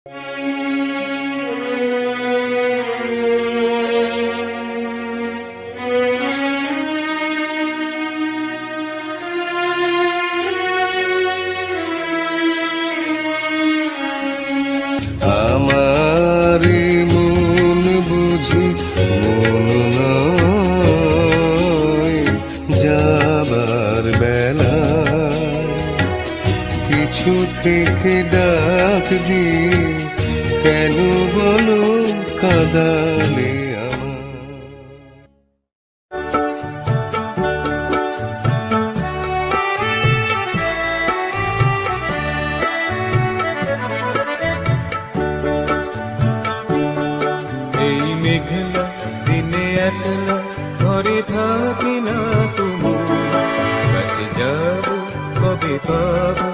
আমারি মন বুঝি মন নয়, যাবার বেলা কিছু থেকে ডাক দিয়ে কেন বলো কাঁদালে আমার। এই মেঘলা দিনে একলা ঘরে থাকি না তুমি, কাছে যাব কবে পাবো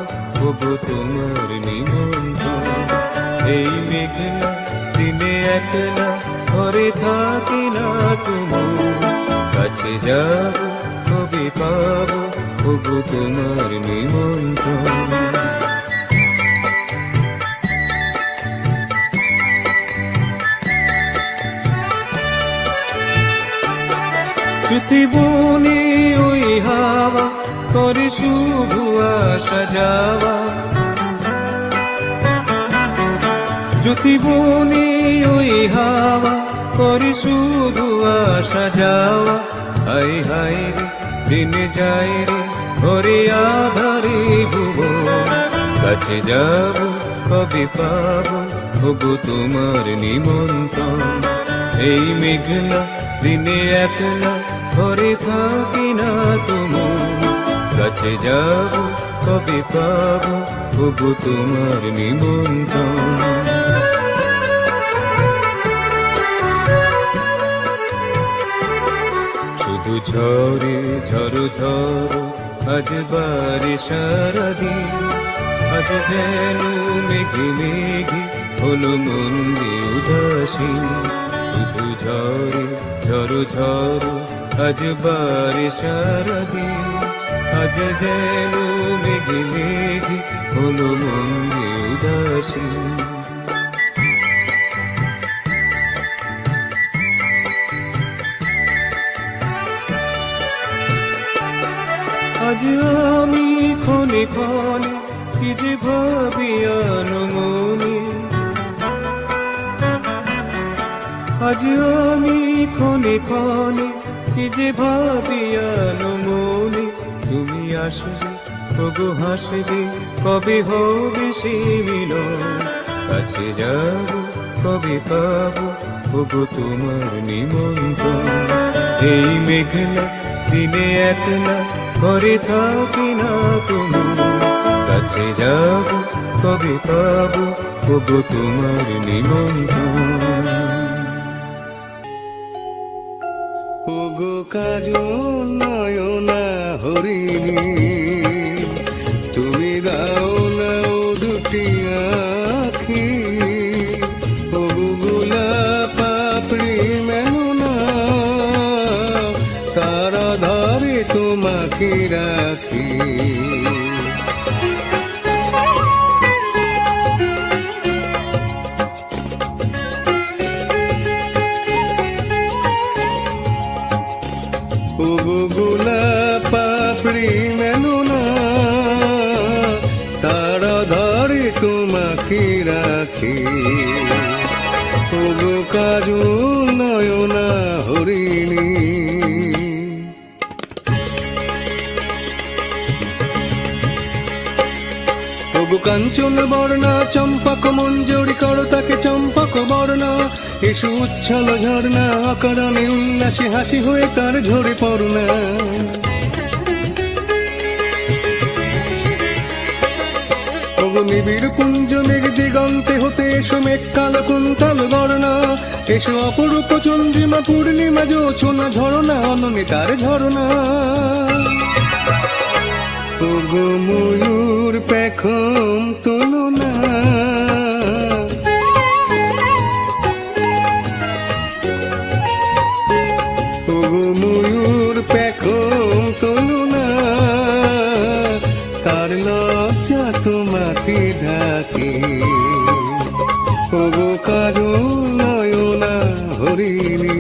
ওগো তোমার নিমন্ত্রণ। এই মেঘলা দিনে একলা ঘরে থাকি না তুমি, কাছে যাব কবে পাবো ওগো তোমার নিমন্ত্রণ। পৃথিবী ওই হাওয়া করে শুধু আসা যাওয়া, জ্যোতিবনে ওই হাওয়া করে শুধু আসা যাওয়া। হাই হাই রে দিনে যায় রে ঘরে আধারে ভুবন, কাছে যাব কবে পাবো ওগো তোমার নিমন্ত্রণ। এই মেঘলা দিনে একলা ঘরে থাকি না তুমি, কাছে যাব কবে পাবো ওগো তোমার নিমন্ত্রণ। শুধু ঝরে ঝড়ো ঝড়ো আজ বারে সারাদিন, আজ যেন মেঘে মেঘে হলো মন উদাসীন। শুধু ঝরে ঝড়ো ঝড়ো আজ বারে সারাদিন, আজ যেন মেঘে মেঘে হলো মন উদাসীন। আজ আমি ক্ষণে ক্ষণে কি যে ভাবি আনমনে, আজ আমি ক্ষণে ক্ষণে কি যে ভাবি আনমনে। তুমি আসবে ওগো হাসবে কবে হবে সে মিলন, কাছে যাব কবে পাবো ওগো তোমার নিমন্ত্রণ। এই মেঘলা দিনে একলা ঘরে থাকি না তুমি, কাছে যাব কবে পাবো ওগো তোমার নিমন্ত্রণ। ওগো কাজল নয়না হরিণী, তুমি দাও না ও দুটি আখি। ওগো গোলাপ পাপড়ি মেননা, তারা ধরে তোমাকে রাখি। ওগো গোলাপ পাপড়ি মেননা, তারা ধরে তোমাকে রাখি। ওগো কাজল নয়না হরিণী। ওগো কাঞ্চন বর্ণা চম্পক মঞ্জরি কর তাকে চম্পক বর্ণা, এসো উচ্ছল ঝর্ণা অকারণে উল্লাসে হাসি হয়ে তার ঝরে পড়না। ওগো নিবিড় কুঞ্জ মেঘ দিগন্তে হতে এসো মেঘ কালো কুন্তল বর্ণা, এসো অপরূপ চন্দ্রিমা পূর্ণিমা জোছনা ঝরনা অননে তার ঝরনা। ওগো ময়ূর পেখম তুলনা, ওগো ময়ূর পেখম তুলনা, তার লজ্জা তোমাকে ঢাকে। ওগো কাজল নয়না হরিণী।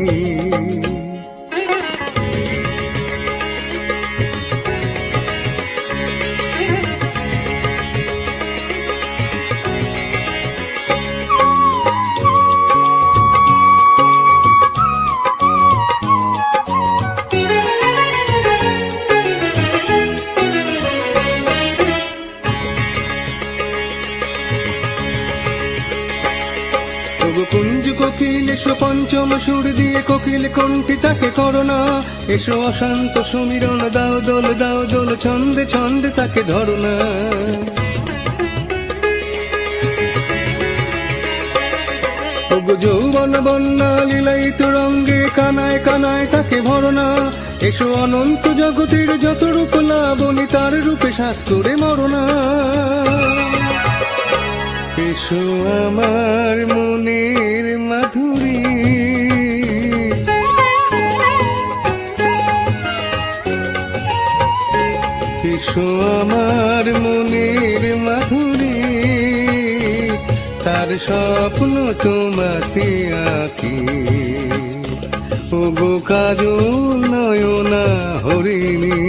কুঞ্জ কোকিল এসো পঞ্চম সুর দিয়ে কোকিল কণ্ঠী তাকে করোনা, এসো অশান্ত সমীরণ দাও দোল ছন্দে ছন্দে তাকে ধরনা। ওগো যৌবন বন্যা লীলায়িত রঙ্গে কানায় কানায় তাকে ভরনা, এসো অনন্ত জগতের যত রূপ লাবণী তার রূপে সাত করে মরনা। এসো আমার মনের মাধুরী, এসো আমার মনের মাধুরী, তার স্বপ্ন তোমাতে আঁকি। ওগো কাজল নয়না হরিণী,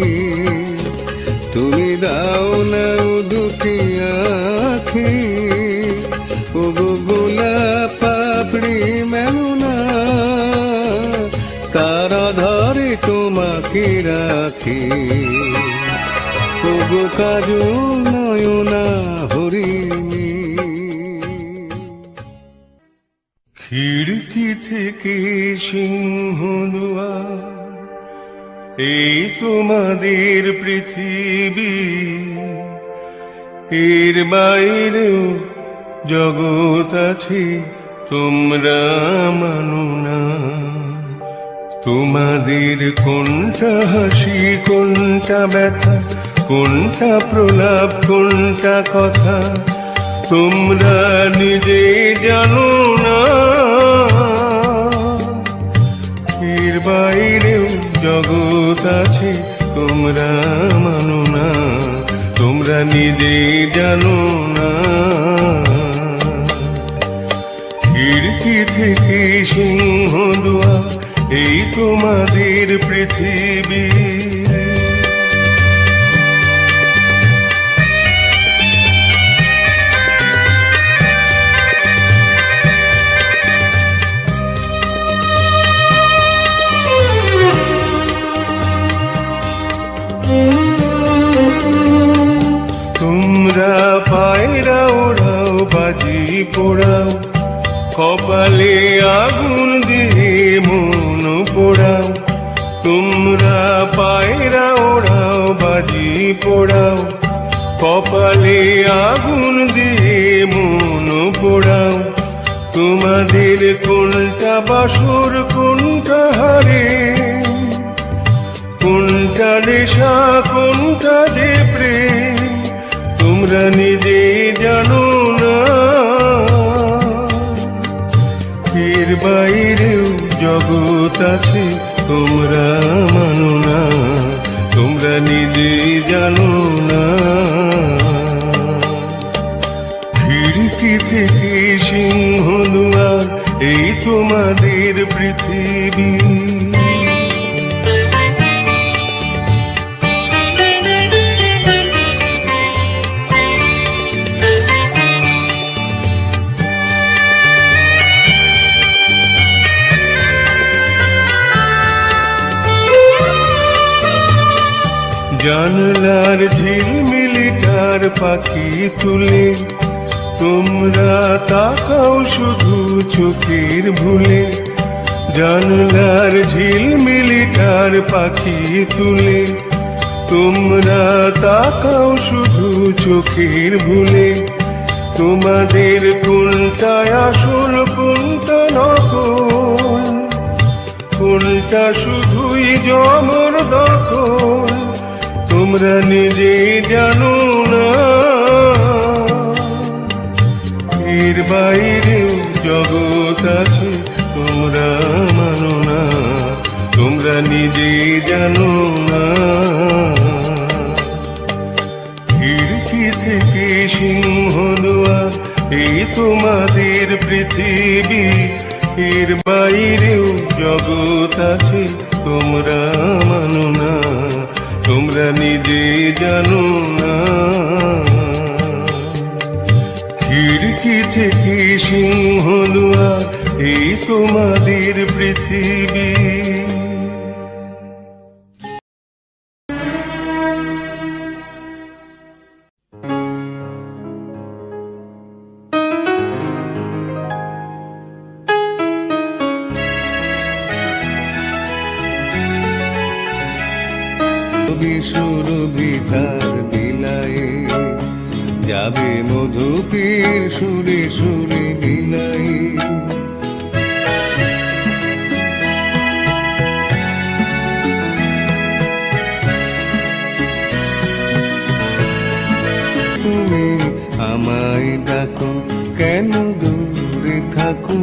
তুমি দাও না দুটি আঁখি। ওগো গোলাপ পাপড়ি মেলো না, তার আধারে তোমাকে রাখি। ওগো কাজল নয়না হরিণী। খিড়কি থেকে সিংহ দুয়ার, এই তোমাদের পৃথিবী, এর বাইরেও জগৎ আছে তোমরা মানো না। তোমাদের কোনটা হাসি কোনটা ব্যথা, কোনটা প্রলাপ কোনটা কথা, তোমরা নিজে জানো না। এর বাইরেও জগৎ আছে তোমরা মানো না, তোমরা নিজে জানো না। খিড়কি থেকে সিংহ দুয়ার, এই তোমাদের পৃথিবী। তোমরা পায়রা ওড়াও বাজি পোড়াও, কপালে আগুন দিয়ে মন পোড়াও। তোমরা পায়রা ওড়াও বাজি পোড়াও, কপালে আগুন দিয়ে মন পোড়াও। তোমাদের কোনটা বাসর কোনটা হারে, কোনটা নেশা কোনটা যে প্রেম, তোমরা নিজে জানো না। এর বাইরেও জগৎ আছে তোমরা মানো না, তোমরা নিজে জানো না। খিড়কি থেকে সিংহ দুয়ার, এই তোমাদের পৃথিবী। জানলার ঝিলমিলিটার পাখি তুলে, তোমরা তাকাও শুধু চোখের ভুলে। জানলার ঝিলমিলিটার পাখি তুলে, তোমরা তাকাও শুধু চোখের ভুলে। তোমাদের কোনটা আসল কোনটা নকল, কোনটা শুধুই জমর দখল, তোমরা নিজে জানো না। এর বাইরেও জগৎ আছে তোমরা মানো না, তোমরা নিজে জানো না। খিড়কি থেকে সিংহ দুয়ার, এই তোমাদের পৃথিবী, এর বাইরেও জগৎ আছে তোমরা মানো না, তোমরা নিজে জানো না। খিড়কি থেকে সিংহ দুয়ার, এই তোমাদের পৃথিবী। সুরভিতার বিলায়ে যাবে মধুপের সুরে সুরে বিলায়ে। তুমি আমায় ডাকো, কেন দূরে থাকো।